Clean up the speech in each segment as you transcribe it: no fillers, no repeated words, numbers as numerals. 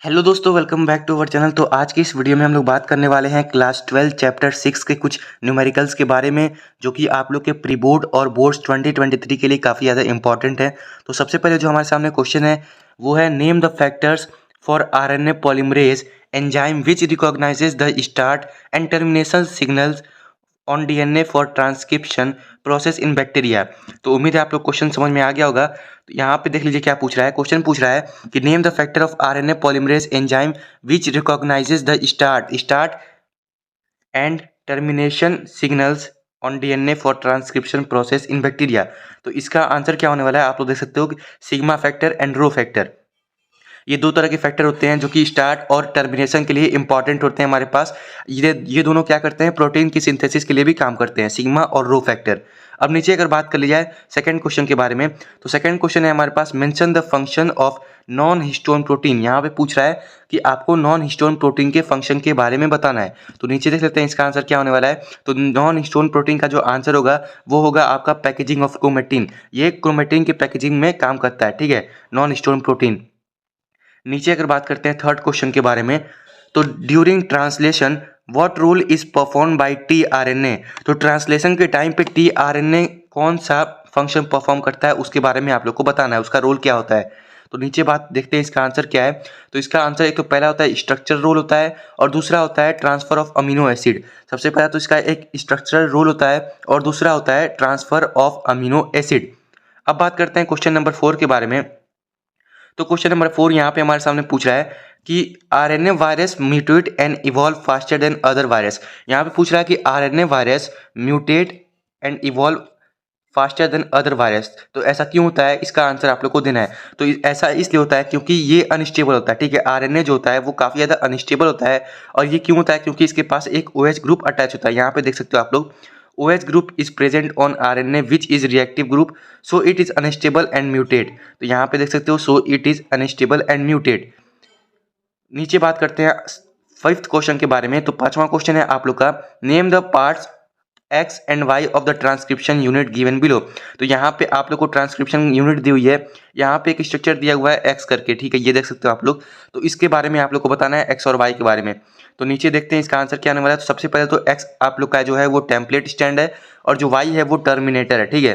Hello दोस्तों, welcome back to our channel. तो आज की इस वीडियो में हम लोग बात करने वाले हैं क्लास 12 चैप्टर 6 के कुछ न्यूमेरिकल्स के बारे में, जो कि आप लोग के प्री बोर्ड और बोर्ड्स 2023 के लिए काफ़ी ज़्यादा इंपॉर्टेंट है। तो सबसे पहले जो हमारे सामने क्वेश्चन है वो है, name the factors for RNA polymerase enzyme which recognises the start and termination signals on DNA for transcription process in bacteria. तो उम्मीद है आप लोग क्वेश्चन समझ में आ गया होगा। तो यहाँ पे देख लीजिए क्या पूछ रहा है। क्वेश्चन पूछ रहा है कि name the factor of RNA polymerase enzyme which recognises the start and termination signals on DNA for transcription process in bacteria. तो इसका आंसर क्या होने वाला है, आप लोग देख सकते हो, sigma factor and rho factor. ये दो तरह के फैक्टर होते हैं जो कि स्टार्ट और टर्मिनेशन के लिए इंपॉर्टेंट होते हैं हमारे पास। ये दोनों क्या करते हैं, प्रोटीन की सिंथेसिस के लिए भी काम करते हैं, सिग्मा और रो फैक्टर। अब नीचे अगर बात कर ली जाए सेकंड क्वेश्चन के बारे में, तो सेकंड क्वेश्चन है हमारे पास, mention the function of non histone protein. यहाँ पे पूछ रहा है कि आपको नॉन हिस्टोन प्रोटीन के फंक्शन के बारे में बताना है। तो नीचे देख लेते हैं इसका आंसर क्या होने वाला है। तो नॉन हिस्टोन प्रोटीन का जो आंसर होगा वो होगा आपका पैकेजिंग ऑफ क्रोमेटिन। ये क्रोमेटिन के पैकेजिंग में काम करता है, ठीक है, नॉन हिस्टोन प्रोटीन। नीचे अगर बात करते हैं थर्ड क्वेश्चन के बारे में, तो during translation what role is perform by tRNA. तो ट्रांसलेशन के टाइम पे टीआरएनए कौन सा फंक्शन परफॉर्म करता है उसके बारे में आप लोग को बताना है, उसका रोल क्या होता है। तो नीचे बात देखते हैं इसका आंसर क्या है। तो इसका आंसर एक तो पहला होता है स्ट्रक्चरल रोल होता है और दूसरा होता है ट्रांसफर ऑफ अमीनो एसिड। सबसे पहला तो इसका एक स्ट्रक्चरल रोल होता है और दूसरा होता है ट्रांसफर ऑफ अमीनो एसिड। अब बात करते हैं क्वेश्चन नंबर 4 के बारे में। तो क्वेश्चन नंबर 4 यहाँ पे हमारे सामने पूछ रहा है कि RNA virus mutate and evolve faster than other virus. यहाँ पे पूछ रहा है कि RNA virus mutate and evolve faster than other virus. तो ऐसा क्यों होता है, इसका आंसर आप लोग को देना है। तो ऐसा इसलिए होता है क्योंकि ये अनस्टेबल होता है, ठीक है। आरएनए जो होता है वो काफ़ी ज़्यादा अनस्टेबल होता है। और ये क्यों होता है, क्योंकि इसके पास एक OH ग्रुप अटैच होता है। यहाँ पे देख सकते हो आप लोग, OH group is present on RNA which is reactive group, so it is unstable and mutate। तो यहाँ पे देख सकते हो so it is unstable and mutate। नीचे बात करते हैं फिफ्थ क्वेश्चन के बारे में। तो पांचवा क्वेश्चन है आप लोग का, name the parts X and Y of the transcription unit given below. तो यहाँ पे आप लोग को ट्रांसक्रिप्शन यूनिट दी हुई है, यहाँ पे एक स्ट्रक्चर दिया हुआ है एक्स करके, ठीक है, ये देख सकते हो आप लोग। तो इसके बारे में आप लोग को बताना है, एक्स और वाई के बारे में। तो नीचे देखते हैं इसका आंसर क्या आने वाला है। तो सबसे पहले तो एक्स आप लोग का जो है वो टेम्पलेट स्टैंड है और जो वाई है वो टर्मिनेटर है, ठीक है,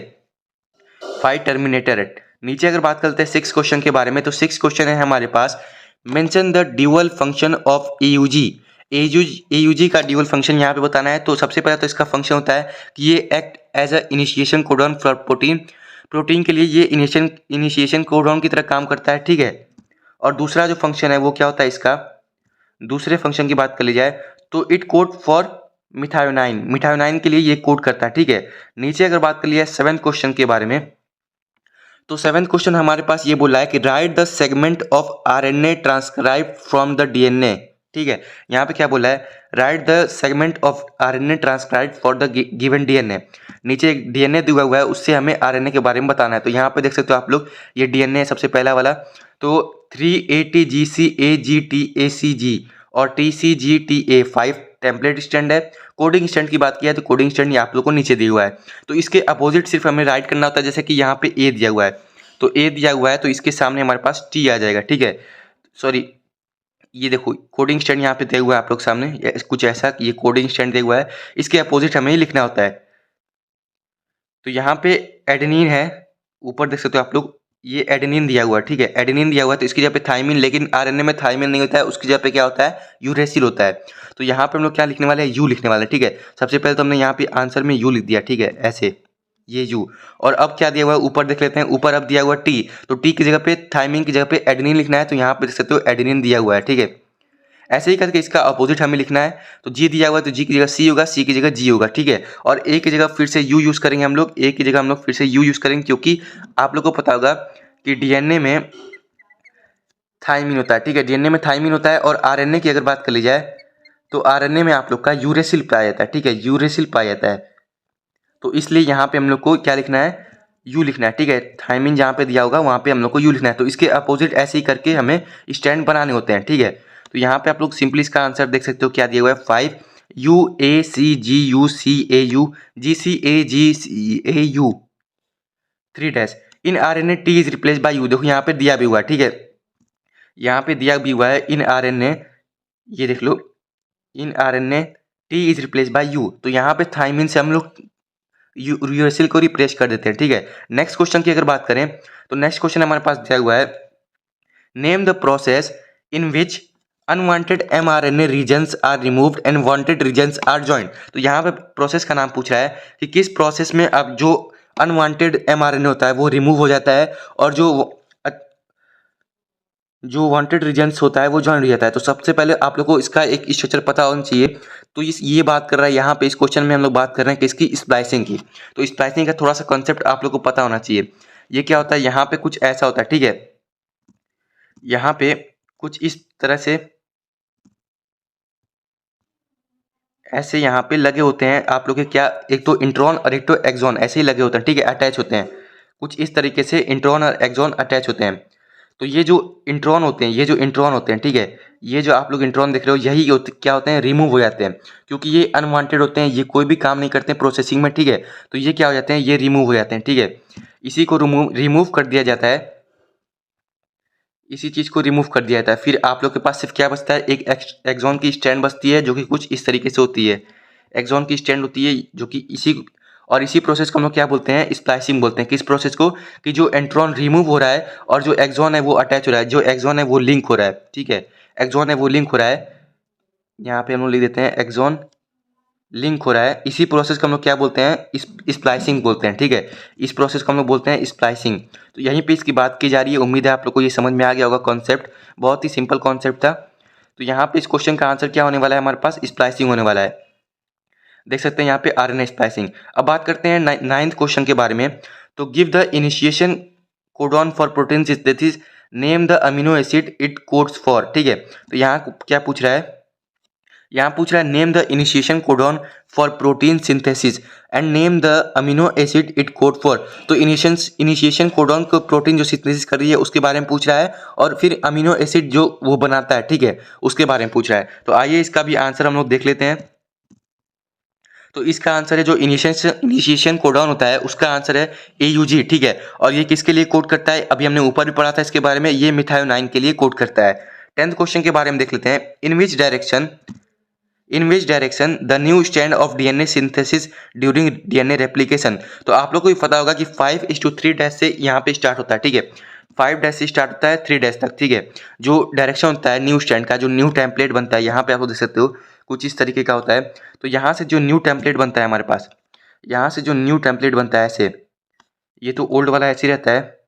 फाइव टर्मिनेटर है। नीचे अगर बात करते हैं सिक्स क्वेश्चन के बारे में, तो सिक्स क्वेश्चन है हमारे पास, mention the dual function of AUG. AUG का ड्यूअल फंक्शन यहाँ पे बताना है। तो सबसे पहले तो इसका फंक्शन होता है कि ये act as a initiation codon for protein के लिए ये इनिशिएशन कोडॉन की तरह काम करता है, ठीक है। और दूसरा जो फंक्शन है वो क्या होता है, इसका दूसरे फंक्शन की बात कर ली जाए तो इट कोड फॉर मिथायोनाइन के लिए ये कोड करता है, ठीक है। नीचे अगर बात कर लिया सेवेंथ क्वेश्चन के बारे में, तो सेवेंथ क्वेश्चन हमारे पास ये बोला है कि right the segment of RNA transcribe from the DNA, ठीक है। यहाँ पे क्या बोला है, right the segment of RNA transcribe for the given DNA. नीचे एक डीएनए दिया हुआ है, उससे हमें आरएनए के बारे में बताना है। तो यहाँ पे देख सकते हो आप लोग, ये डीएनए सबसे पहला वाला, तो 3ATGCAGTACG और TCGTA5 टेम्पलेट स्टैंड है। कोडिंग स्टैंड की बात किया है तो कोडिंग स्टैंड आप लोग को नीचे दिया हुआ है। तो इसके अपोजिट सिर्फ हमें राइट करना होता है, जैसे कि यहाँ पे ए दिया हुआ है, तो ए दिया हुआ है तो इसके सामने हमारे पास टी आ जाएगा, ठीक है। सॉरी, ये देखो कोडिंग स्टैंड यहाँ पे दिया हुआ है आप लोग सामने, कुछ ऐसा, ये कोडिंग स्टैंड दिया हुआ है, इसके अपोजिट हमें लिखना होता है। तो यहाँ पे एडेनिन है, ऊपर देख सकते हो आप लोग, ये एडेनिन दिया हुआ है, ठीक है, एडेनिन दिया हुआ है तो इसकी जगह पे थाइमिन, लेकिन आरएनए में थाइमिन नहीं होता है, उसकी जगह पे क्या होता है, यूरेसिल होता है। तो यहाँ पे हम लोग क्या लिखने वाले हैं, यू लिखने वाले हैं, ठीक है। सबसे पहले तो हमने यहाँ पे आंसर में यू लिख दिया, ठीक है, ऐसे, ये यू। और अब क्या दिया हुआ है, ऊपर देख लेते हैं, ऊपर अब दिया हुआ टी, तो टी की जगह पे थाइमिन की जगह पे एडेनिन लिखना है, तो यहाँ पे देख सकते हो एडेनिन दिया हुआ है, ठीक है। ऐसे ही करके इसका अपोजिट हमें लिखना है। तो जी दिया हुआ है तो जी की जगह सी होगा, सी की जगह जी होगा, ठीक है। और ए की जगह फिर से यू यूज करेंगे हम लोग, ए की जगह हम लोग फिर से यू यूज करेंगे, क्योंकि आप लोग को पता होगा कि डीएनए में थाइमिन होता है, ठीक है, डीएनए में थाइमिन होता है। और आरएनए की अगर बात कर ली जाए तो आरएनए में आप लोग का यूरेसिल पाया जाता है, ठीक है, यूरेसिल पाया जाता है। तो इसलिए यहाँ पे हम लोग को क्या लिखना है, यू लिखना है, ठीक है। थाइमिन जहाँ पे दिया होगा वहाँ पे हम लोग को यू लिखना है। तो इसके अपोजिट ऐसे ही करके हमें स्टैंड बनाने होते हैं, ठीक है। तो यहाँ पे आप लोग सिंपली इसका आंसर देख सकते हो क्या दिया हुआ है, 5UACGUCAU GCAGCAU 3 dash in RNA T is replace by you. देखो यहाँ पे दिया भी हुआ है, ठीक है। यहाँ पे दिया भी हुआ है इन आरएनए, ये देख लो, in RNA T is replace by U, तो यहाँ पे थाइमिन से हम लोग यूरेसिल को रिप्लेस कर देते हैं, ठीक है। नेक्स्ट क्वेश्चन की अगर बात करें तो नेक्स्ट क्वेश्चन हमारे पास दिया हुआ है, name the process in which unwanted mRNA regions are removed and wanted regions are joined. तो यहाँ पे प्रोसेस का नाम पूछ रहा है कि किस प्रोसेस में अब जो अनवांटेड mRNA होता है वो रिमूव हो जाता है और जो वांटेड रीजन्स होता है वो ज्वाइन हो जाता है। तो सबसे पहले आप लोग को इसका एक स्ट्रक्चर पता होना चाहिए। तो ये बात कर रहा है यहाँ पे इस क्वेश्चन में हम लोग बात कर रहे हैं किसकी, स्प्लाइसिंग की। तो स्प्लाइसिंग का थोड़ा सा कॉन्सेप्ट आप लोग को पता होना चाहिए। ये क्या होता है, यहाँ पे कुछ ऐसा होता है, ठीक है, यहाँ पे कुछ इस तरह से ऐसे यहाँ पे लगे होते हैं आप लोग के, क्या, एक तो इंट्रॉन और एक तो एक्सॉन ऐसे ही लगे होते हैं, ठीक है, अटैच होते हैं। कुछ इस तरीके से इंट्रॉन और एक्सॉन अटैच होते हैं। तो ये जो इंट्रॉन होते हैं, ठीक है, ये जो आप लोग इंट्रॉन देख रहे हो यही क्या होते हैं, रिमूव हो जाते हैं, क्योंकि ये अनवांटेड होते हैं, ये कोई भी काम नहीं करते हैं प्रोसेसिंग में, ठीक है। तो ये क्या हो जाते हैं, ये रिमूव हो जाते हैं, ठीक है। इसी को रिमूव कर दिया जाता है, इसी चीज़ को रिमूव कर दिया जाता है। फिर आप लोग के पास सिर्फ क्या बचता है, एक एक्सॉन की स्टैंड बचती है जो कि कुछ इस तरीके से होती है। एक्सॉन की स्टैंड होती है जो कि इसी प्रोसेस को हम लोग क्या बोलते हैं, स्प्लाइसिंग बोलते हैं। किस प्रोसेस को, कि जो एंट्रॉन रिमूव हो रहा है और जो एक्सॉन है वो अटैच हो रहा है, जो एक्सॉन है वो लिंक हो रहा है, ठीक है, एक्सॉन है वो लिंक हो रहा है। यहाँ पे हम लोग लिख देते हैं एक्सॉन लिंक हो रहा है, इसी प्रोसेस को हम लोग क्या बोलते हैं, स्प्लाइसिंग बोलते हैं, ठीक है। इस प्रोसेस को हम लोग बोलते हैं स्प्लाइसिंग। तो यहीं पे इसकी बात की जा रही है। उम्मीद है आप लोग को ये समझ में आ गया होगा कॉन्सेप्ट, बहुत ही सिंपल कॉन्सेप्ट था। तो यहाँ पे इस क्वेश्चन का आंसर क्या होने वाला है, हमारे पास स्प्लाइसिंग होने वाला है। देख सकते हैं यहाँ पे आरएनए स्प्लाइसिंग। अब बात करते हैं 9th क्वेश्चन के बारे में। तो give the initiation codon for protein synthesis, name the amino acid it codes for, ठीक है। तो यहाँ क्या पूछ रहा है, यहाँ पूछ रहा है name the initiation codon for protein synthesis and name the amino acid it code for. तो इनिशिएशन कोडॉन को प्रोटीन जो सिंथेसिस कर रही है उसके बारे में पूछ रहा है, और फिर अमीनो एसिड जो वो बनाता है, ठीक है, उसके बारे में पूछ रहा है। तो आइए इसका भी आंसर हम लोग देख लेते हैं। तो इसका आंसर है, जो इनिशिएशन कोडॉन होता है उसका आंसर है AUG, ठीक है। और ये किसके लिए कोड करता है, अभी हमने ऊपर भी पढ़ा था इसके बारे में, ये मिथायोनाइन के लिए कोड करता है। 10th क्वेश्चन के बारे में देख लेते हैं। In which direction the new stand of DNA synthesis during DNA replication. तो आप लोग को भी पता होगा कि 5:3 से यहाँ पे स्टार्ट होता है, ठीक है, 5 से स्टार्ट होता है 3 तक, ठीक है। जो डायरेक्शन होता है न्यू स्टैंड का, जो न्यू टेम्पलेट बनता है, यहाँ पे आप लोग देख सकते हो कुछ इस तरीके का होता है। तो यहाँ से जो न्यू टेम्पलेट बनता है हमारे पास, यहाँ से जो न्यू टेम्पलेट बनता है ऐसे, ये तो ओल्ड वाला ऐसे ही रहता है,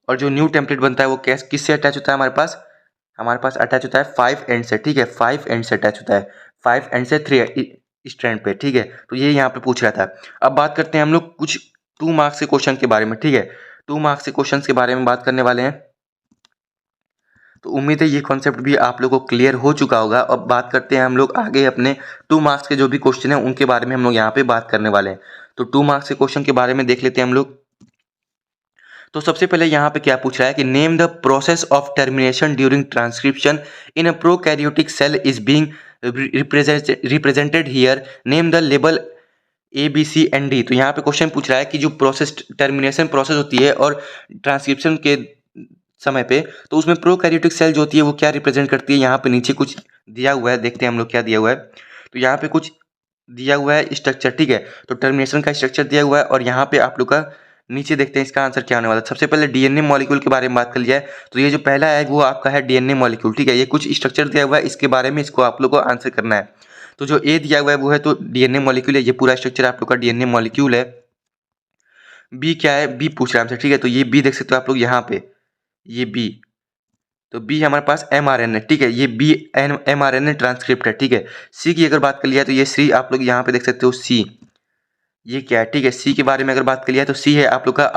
और जो न्यू टेम्पलेट बनता है वो किससे अटैच होता है, हमारे पास अटैच होता है 5 एंड से, ठीक है, 5 एंड से अटैच होता है, 5 एंड से 3 स्ट्रैंड पे, ठीक है। तो ये यहाँ पे पूछ रहा था। अब बात करते हैं हम लोग कुछ 2 मार्क्स के क्वेश्चन के बारे में, ठीक है, 2 मार्क्स के क्वेश्चन के बारे में बात करने वाले हैं। तो उम्मीद है ये कॉन्सेप्ट भी आप लोगों को क्लियर हो चुका होगा। अब बात करते हैं हम लोग आगे अपने 2 मार्क्स के जो भी क्वेश्चन हैं उनके बारे में हम लोग यहाँ पे बात करने वाले हैं। तो 2 मार्क्स के क्वेश्चन के बारे में देख लेते हैं हम लोग। तो सबसे पहले यहाँ पे क्या पूछ रहा है कि name the process of termination during transcription in a prokaryotic cell is being represented here, name the label ABCND। तो यहाँ पे क्वेश्चन पूछ रहा है कि जो प्रोसेस टर्मिनेशन प्रोसेस होती है और ट्रांसक्रिप्शन के समय पे, तो उसमें प्रोकैरियोटिक सेल जो होती है वो क्या रिप्रेजेंट करती है। यहाँ पे नीचे कुछ दिया हुआ है, देखते हैं हम लोग क्या दिया हुआ है। तो यहाँ पे कुछ दिया हुआ है स्ट्रक्चर, ठीक है, तो टर्मिनेशन का स्ट्रक्चर दिया हुआ है, और यहाँ पे आप लोग का नीचे देखते हैं इसका आंसर क्या होने वाला है। सबसे पहले DNA मॉलिक्यूल के बारे में बात कर लिया है। तो ये जो पहला है वो आपका है DNA मॉलिक्यूल, ठीक है, ये कुछ स्ट्रक्चर दिया हुआ है, इसके बारे में इसको आप लोग को आंसर करना है। तो जो A दिया हुआ है वो है तो DNA मॉलिक्यूल है, ये पूरा स्ट्रक्चर आप लोग का DNA मॉलिक्यूल है। B क्या है, B पूछ रहा है हमसे, ठीक है, तो ये B देख सकते हो आप लोग यहाँ पे, ये B, तो B हमारे पास mRNA, ठीक है, ये B mRNA ट्रांसक्रिप्ट है, ठीक है। C की अगर बात कर लिया तो ये C आप लोग यहाँ पे देख सकते हो, C ये क्या है, ठीक है। C के बारे में अगर बात कर लिया तो C है आप लोग का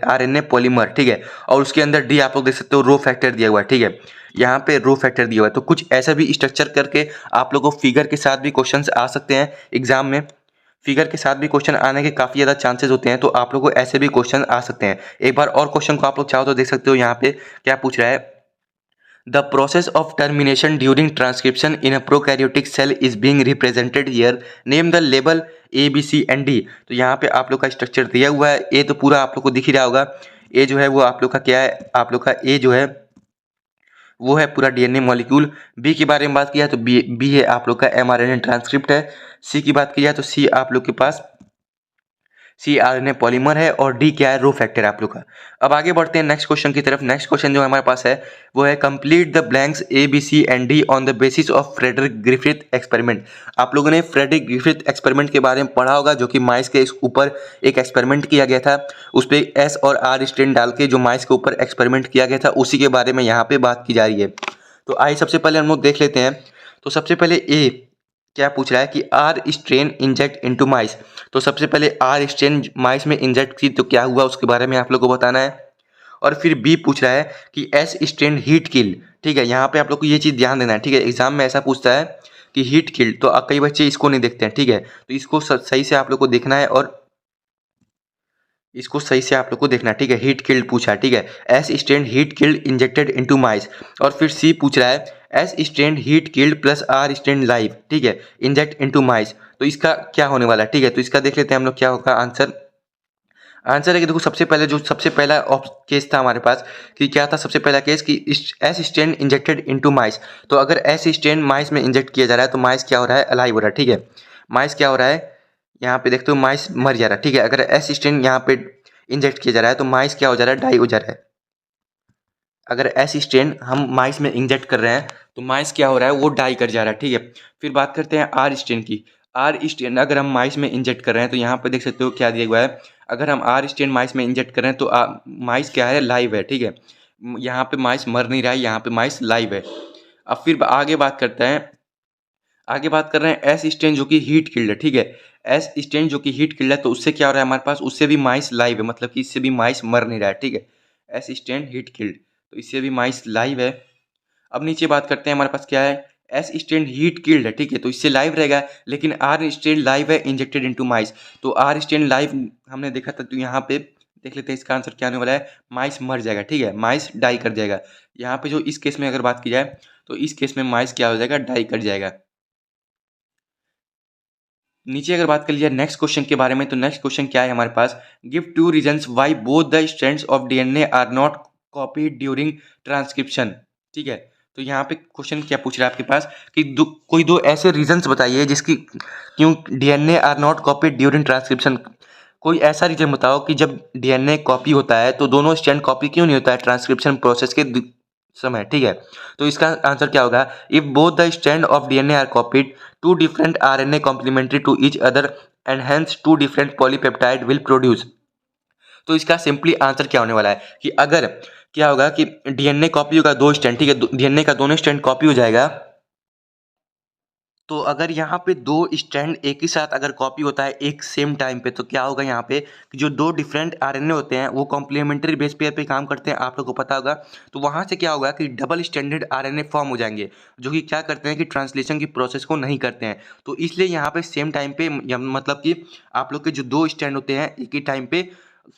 RNA पॉलीमर, ठीक है, और उसके अंदर D आप लोग देख सकते हो रो फैक्टर दिया हुआ है, ठीक है, यहाँ पे रो फैक्टर दिया हुआ है। तो कुछ ऐसा भी स्ट्रक्चर करके आप लोग को फिगर के साथ भी क्वेश्चंस आ सकते हैं एग्जाम में, फिगर के साथ भी क्वेश्चन आने के काफ़ी ज़्यादा चांसेस होते हैं, तो आप लोग को ऐसे भी क्वेश्चन आ सकते हैं। एक बार और क्वेश्चन को आप लोग चाहो तो देख सकते हो, यहाँ पे क्या पूछ रहा है, The process of termination during transcription in a prokaryotic cell is being represented here. Name the label A, B, C and D. तो यहाँ पे आप लोग का स्ट्रक्चर दिया हुआ है। ए तो पूरा आप लोग को दिख ही रहा होगा, ए जो है वो आप लोग का क्या है, आप लोग का ए जो है वो है पूरा डीएनए मॉलिक्यूल। बी के बारे में बात किया तो बी है आप लोग का एमआरएनए ट्रांसक्रिप्ट है। सी की बात की जाए तो सी आप लोग के पास cRNA पॉलीमर है और डी क्या है, रो फैक्टर है आप लोग का। अब आगे बढ़ते हैं नेक्स्ट क्वेश्चन की तरफ। नेक्स्ट क्वेश्चन जो हमारे पास है वो है complete the blanks A B C and D on the basis of Frederick Griffith experiment. आप लोगों ने फ्रेडरिक ग्रिफिथ एक्सपेरिमेंट के बारे में पढ़ा होगा, जो कि माइस के ऊपर एक एक्सपेरिमेंट किया गया था। उस पर एस और आर स्ट्रेन डाल के जो माइस के ऊपर एक्सपेरिमेंट किया गया था उसी के बारे में यहाँ पे बात की जा रही है। तो आइए सबसे पहले हम लोग देख लेते हैं। तो सबसे पहले ए क्या पूछ रहा है कि आर स्ट्रेन इंजेक्ट इनटू माइस। तो सबसे पहले आर स्ट्रेन माइस में इंजेक्ट की तो क्या हुआ उसके बारे में आप लोग को बताना है। और फिर बी पूछ रहा है कि एस स्ट्रेन हीट किल। ठीक है, यहाँ पे आप लोग को ये चीज़ ध्यान देना है। ठीक है, एग्जाम में ऐसा पूछता है कि हीट किल, तो कई बच्चे इसको नहीं देखते हैं। ठीक है, तो इसको सही से आप लोग को देखना है और इसको सही से आप लोग को देखना है। ठीक है, हीट किल्ड पूछा है। ठीक है, S strain heat killed injected into mice. और फिर सी पूछ रहा है S strain heat killed plus R strain live. ठीक है, इंजेक्ट इनटू माइस। तो इसका क्या होने वाला है। ठीक है, तो इसका देख लेते हैं हम लोग क्या होगा आंसर। आंसर है कि देखो सबसे पहले जो सबसे पहला केस था हमारे पास कि क्या था, सबसे पहला केस कि एस स्ट्रेन इंजेक्टेड इनटू माइस। तो अगर एस स्ट्रेन माइस में इंजेक्ट किया जा रहा है तो माइस क्या हो रहा है, अलाइव हो रहा है। ठीक है, माइस क्या हो रहा है, यहाँ पे देखते हो माइस मर जा रहा है। ठीक है, अगर एस स्ट्रेन यहाँ पे इंजेक्ट किया जा रहा है तो माइस क्या हो जा रहा है, डाई हो जा रहा है। अगर एस स्ट्रेन हम माइस में इंजेक्ट कर रहे हैं तो माइस क्या हो रहा है, वो डाई कर जा रहा है। ठीक है, फिर बात करते हैं आर स्ट्रेन की। आर स्ट्रेन अगर हम माइस में इंजेक्ट कर रहे हैं तो यहाँ पे देख सकते हो क्या दिया हुआ है। अगर हम आर स्ट्रेन माइस में इंजेक्ट कर रहे हैं तो माइस क्या है, लाइव है। ठीक है, यहाँ पे माइस मर नहीं रहा है, यहाँ पे माइस लाइव है। अब फिर आगे बात करते हैं, आगे बात कर रहे हैं एस स्ट्रेन जो कि हीट किल्ड है। ठीक है, एस स्ट्रेन जो कि हीट किल्ड है तो उससे क्या हो रहा है हमारे पास, उससे भी माइस लाइव है, मतलब कि इससे भी माइस मर नहीं रहा है। ठीक है, एस स्ट्रेन हीट किल्ड तो इससे भी माइस लाइव है। अब नीचे बात करते हैं, हमारे पास क्या है, एस स्ट्रेन हीट किल्ड है। ठीक है, तो इससे लाइव रहेगा, लेकिन आर स्ट्रेन लाइव है इंजेक्टेड इनटू माइस। तो आर स्ट्रेन लाइव हमने देखा था, तो यहाँ पे देख लेते हैं इसका आंसर क्या होने वाला है, माइस मर जाएगा। ठीक है, माइस डाई कर जाएगा। यहाँ पे जो इस केस में अगर बात की जाए तो इस केस में माइस क्या हो जाएगा, डाई कर जाएगा। नीचे अगर बात कर लिया नेक्स्ट क्वेश्चन के बारे में, तो नेक्स्ट क्वेश्चन क्या है हमारे पास, give two reasons why both the strands of DNA are not copied during transcription. ठीक है, तो यहाँ पे क्वेश्चन क्या पूछ रहा है आपके पास कि कोई दो ऐसे रीजंस बताइए जिसकी क्यों DNA are not copied during transcription. कोई ऐसा रीजन बताओ कि जब डीएनए कॉपी होता है तो दोनों स्ट्रैंड कॉपी क्यों नहीं होता है ट्रांसक्रिप्शन प्रोसेस के समय। ठीक है, तो इसका आंसर क्या होगा, if both the strand of DNA are copied two different RNA complementary to each other and hence two different polypeptide will produce. तो इसका सिंपली आंसर क्या होने वाला है कि अगर क्या होगा कि डीएनए कॉपी होगा दो स्ट्रैंड। ठीक है, डीएनए का दोनों स्ट्रैंड कॉपी हो जाएगा। तो अगर यहाँ पे दो स्ट्रैंड एक ही साथ अगर कॉपी होता है एक सेम टाइम पे, तो क्या होगा यहाँ पे कि जो दो डिफरेंट आरएनए होते हैं वो कॉम्प्लीमेंट्री बेस पेयर पे काम करते हैं, आप लोग को पता होगा। तो वहाँ से क्या होगा कि डबल स्टैंडर्ड आरएनए फॉर्म हो जाएंगे, जो कि क्या करते हैं कि ट्रांसलेशन की प्रोसेस को नहीं करते हैं। तो इसलिए यहाँ पे सेम टाइम पे मतलब कि आप लोग के जो दो स्टैंड होते हैं एक ही टाइम पे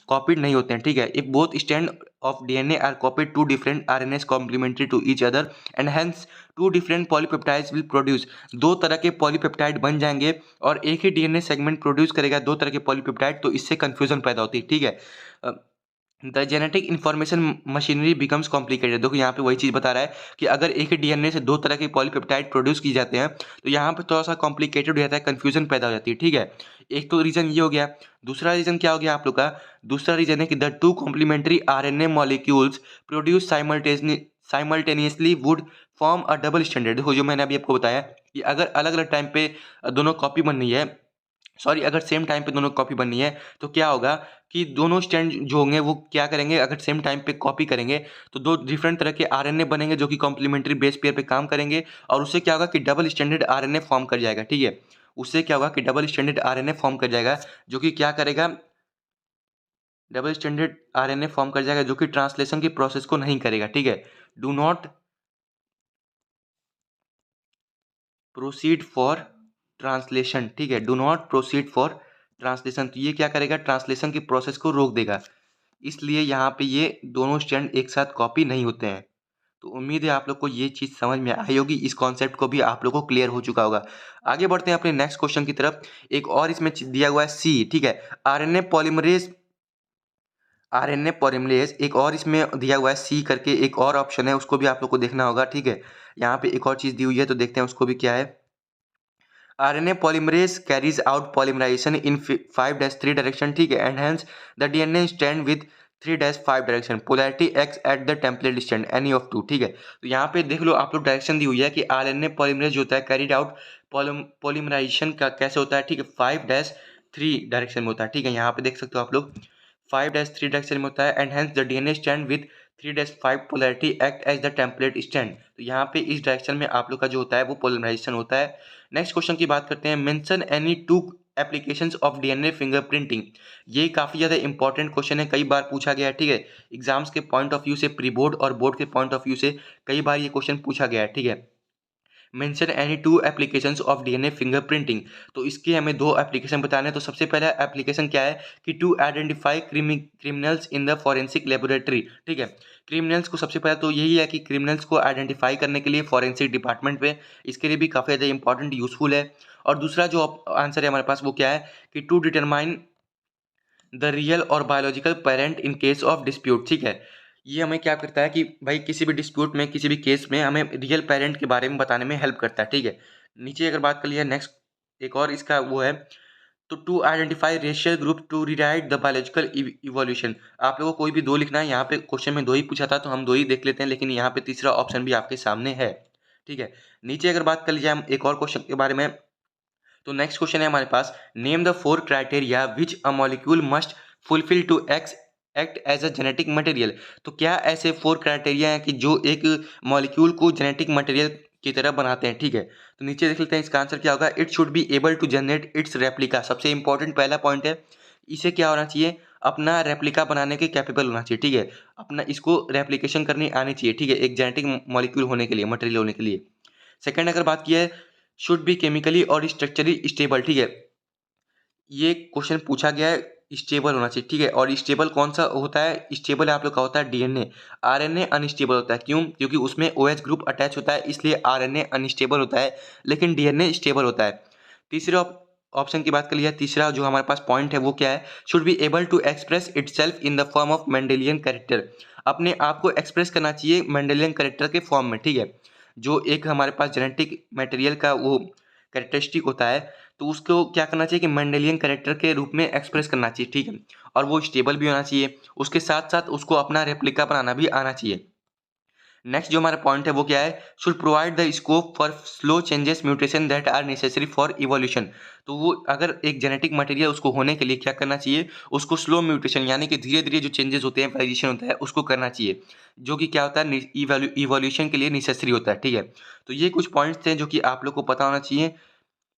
कॉपीड नहीं होते हैं। ठीक है, if both strand of DNA are copied two different RNAs complementary to each other and hence two different polypeptides will produce. दो तरह के पॉलीपेप्टाइड बन जाएंगे और एक ही डीएनए सेगमेंट प्रोड्यूस करेगा दो तरह के पॉलीपेप्टाइड, तो इससे कंफ्यूजन पैदा होती है। ठीक है, the genetic information machinery becomes complicated. देखो यहाँ पे वही चीज़ बता रहा है कि अगर एक ही डीएनए से दो तरह के पॉलीपेप्टाइड प्रोड्यूस की जाते हैं तो यहाँ पे थोड़ा सा कॉम्प्लिकेटेड हो जाता है, कंफ्यूजन पैदा हो जाती है। ठीक है, एक तो रीजन ये हो गया। दूसरा रीजन क्या हो गया आप लोग का, दूसरा रीजन है कि the two complementary RNA molecules produce simultaneously would form a double stranded. देखो जो मैंने अभी आपको बताया कि अगर अलग अलग टाइम पे दोनों कॉपी बननी है, सॉरी अगर सेम टाइम पे दोनों कॉपी बननी है तो क्या होगा कि दोनों स्टैंड जो होंगे वो क्या करेंगे, अगर सेम टाइम पे कॉपी करेंगे तो दो डिफरेंट तरह के आरएनए बनेंगे जो कि कॉम्प्लीमेंट्री बेस पेयर पे काम करेंगे, और उससे क्या होगा कि डबल स्टैंडर्ड आरएनए फॉर्म कर जाएगा। ठीक है, उससे क्या होगा कि डबल स्टैंडर्ड आरएनए फॉर्म कर जाएगा, जो कि क्या करेगा, डबल स्टैंडर्ड आरएनए फॉर्म कर जाएगा जो कि ट्रांसलेशन की प्रोसेस को नहीं करेगा। ठीक है, do not proceed for translation. ठीक है, do not proceed for translation, तो ये क्या करेगा, ट्रांसलेशन की प्रोसेस को रोक देगा। इसलिए यहाँ पे ये दोनों स्टैंड एक साथ कॉपी नहीं होते हैं। तो उम्मीद है आप लोग को ये चीज़ समझ में आई होगी, इस कॉन्सेप्ट को भी आप लोग को क्लियर हो चुका होगा। आगे बढ़ते हैं अपने नेक्स्ट क्वेश्चन की तरफ। एक और इसमें दिया हुआ है सी। ठीक है, आरएनए पॉलीमरेज आरएनए पॉलीमरेज एक और इसमें दिया हुआ है सी करके एक और ऑप्शन है, उसको भी आप लोग को देखना होगा, ठीक है। यहाँ पे एक और चीज़ दी हुई है तो देखते हैं उसको भी क्या है। RNA polymerase carries out polymerization in 5-3 direction, ठीक है, and hence the DNA stand with 3-5 direction, polarity acts at the template stand any of two, ठीक है। तो यहाँ पे देख लो आप लोग, डायरेक्शन दी हुई है कि आरएनए पॉलीमरेज होता है कैरीड आउट पॉलीमराइजेशन का कैसे होता है, ठीक है, 5-3 डायरेक्शन में होता है, ठीक है। यहाँ पे देख सकते हो आप लोग 5-3 डायरेक्शन में होता है and hence the DNA stand with 3-5 polarity act as the template strand. तो यहाँ पे इस डायरेक्शन में आप लोग का जो होता है वो पोलीमराइजेशन होता है। नेक्स्ट क्वेश्चन की बात करते हैं, mention any 2 applications of DNA fingerprinting. ये काफ़ी ज़्यादा इंपॉर्टेंट क्वेश्चन है, कई बार पूछा गया है, ठीक है। एग्जाम्स के पॉइंट ऑफ व्यू से, प्री बोर्ड और बोर्ड के पॉइंट ऑफ व्यू से कई बार ये क्वेश्चन पूछा गया है, ठीक है। Mention any 2 applications of DNA fingerprinting. तो इसके हमें 2 एप्लीकेशन बताने हैं। तो सबसे पहला एप्लीकेशन क्या है कि to identify criminals in the forensic laboratory, ठीक है। क्रिमिनल्स को सबसे पहले तो यही है कि क्रिमिनल्स को आइडेंटिफाई करने के लिए फॉरेंसिक डिपार्टमेंट में, इसके लिए भी काफ़ी ज़्यादा इंपॉर्टेंट यूजफुल है। और दूसरा जो आंसर है हमारे पास वो क्या है कि टू डिटरमाइन द रियल और biological parent in case of dispute, ठीक है। ये हमें क्या करता है कि भाई किसी भी डिस्प्यूट में, किसी भी केस में हमें रियल पेरेंट के बारे में बताने में हेल्प करता है, ठीक है। नीचे अगर बात कर लिया नेक्स्ट, एक और इसका वो है, तो to identify racial group to rewrite the biological evolution. आप लोगों को कोई भी 2 लिखना है, यहाँ पे क्वेश्चन में 2 ही पूछा था तो हम 2 ही देख लेते हैं, लेकिन यहाँ पे तीसरा ऑप्शन भी आपके सामने है, ठीक है। नीचे अगर बात कर लीजिए हम एक और क्वेश्चन के बारे में, तो नेक्स्ट क्वेश्चन है हमारे पास, name the 4 criteria which a molecule must fulfil to act as a genetic material. तो क्या ऐसे 4 क्राइटेरिया हैं कि जो एक मॉलिक्यूल को जेनेटिक मटेरियल की तरह बनाते हैं, ठीक है। तो नीचे देख लेते हैं इसका आंसर क्या होगा, it should be able to generate its replica. सबसे इंपॉर्टेंट पहला पॉइंट है, इसे क्या होना चाहिए, अपना रेप्लिका बनाने के कैपेबल होना चाहिए, ठीक है। अपना इसको रेप्लिकेशन करनी आनी चाहिए, ठीक है, एक जेनेटिक मॉलिक्यूल होने के लिए, मटेरियल होने के लिए। सेकंड अगर बात की है, शुड बी केमिकली और स्ट्रक्चरली स्टेबल, ठीक है। ये क्वेश्चन पूछा गया है, स्टेबल होना चाहिए, ठीक है। और स्टेबल कौन सा होता है, स्टेबल आप लोग का होता है डीएनए। आरएनए अनस्टेबल होता है, क्यों, क्योंकि उसमें ओएच ग्रुप अटैच होता है, इसलिए आरएनए अनस्टेबल होता है, लेकिन डीएनए स्टेबल होता है। तीसरे ऑप्शन की बात कर लिया, तीसरा जो हमारे पास पॉइंट है वो क्या है, should be able to express itself in the form of Mendelian character. अपने आप को एक्सप्रेस करना चाहिए मेंडेलियन कैरेक्टर के फॉर्म में, ठीक है। जो एक हमारे पास जेनेटिक मटेरियल का वो कैरेक्टरिस्टिक होता है, तो उसको क्या करना चाहिए कि मेंडेलियन कैरेक्टर के रूप में एक्सप्रेस करना चाहिए, ठीक है। और वो स्टेबल भी होना चाहिए, उसके साथ साथ उसको अपना रेप्लिका बनाना भी आना चाहिए। नेक्स्ट जो हमारा पॉइंट है वो क्या है, should provide the scope for slow changes mutation that are necessary for evolution. तो वो अगर एक जेनेटिक मटेरियल उसको होने के लिए क्या करना चाहिए, उसको स्लो म्यूटेशन यानी कि धीरे धीरे जो चेंजेस होते हैं, वेरिएशन होता है, उसको करना चाहिए, जो कि क्या होता है इवोल्यूशन के लिए नेसेसरी होता है, ठीक है। तो ये कुछ पॉइंट्स थे जो कि आप लोग को पता होना चाहिए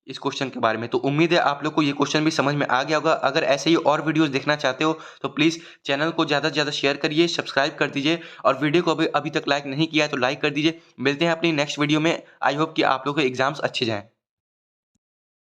इस क्वेश्चन के बारे में। तो उम्मीद है आप लोग को ये क्वेश्चन भी समझ में आ गया होगा। अगर ऐसे ही और वीडियोस देखना चाहते हो तो प्लीज़ चैनल को ज़्यादा से ज़्यादा शेयर करिए, सब्सक्राइब कर दीजिए, और वीडियो को अभी तक लाइक नहीं किया है तो लाइक कर दीजिए। मिलते हैं अपनी नेक्स्ट वीडियो में। आई होप कि आप लोग के एग्जाम्स अच्छे जाएँ।